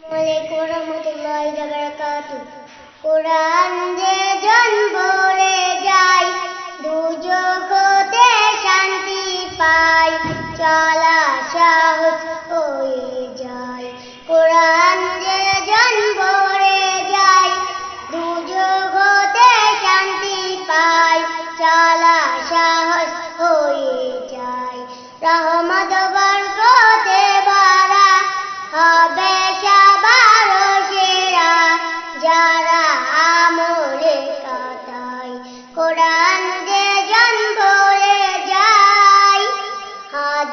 আসসালামু আলাইকুম রহমতুল্লাহি ওয়া বারাকাতুহু। কোরআন যে জন পড়ে যায় দুজক হতে শান্তি পায়, চলা সহজ হয়ে যায়। কোরআন যে জন পড়ে যায় দুজক হতে শান্তি পায়, চলা সহজ হয়ে যায়। রহমত বরকতে ভরা হবে সবার সেরা যারা আমলে কাটায়। কোরআন যে জন পড়ে যায়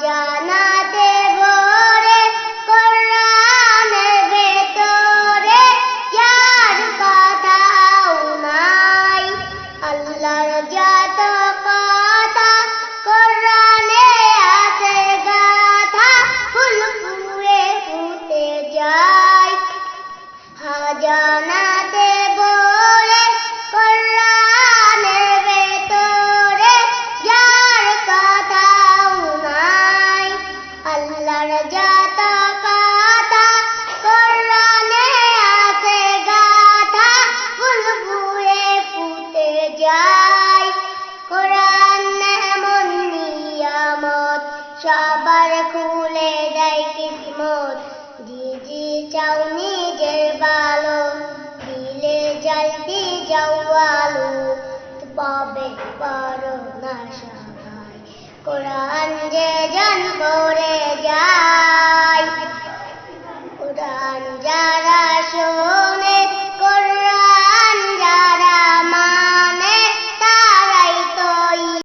জান্নাতে ভরে, কোরআনের ভেতরে যার কথাও নাই। আল্লাহর যত কথা কোরআনে আছে গাথা, ফুল ফুয়ে ফুটে যায়। জান্নাতে ভরে, কোরআনের ভেতরে যার কথাও নাই। আল্লাহর যত কথা কোরআনে আছে গাথা, ফুল ফুয়ে ফুটে যায়। কোরআন এমন নিয়ামত সবার খুলে দেয় কিসমত। জি চাও নিজের ভালো, দিলে জ্বালতে যাও আলো, পাবে পারো না সবাই। কোরআন যে জন পড়ে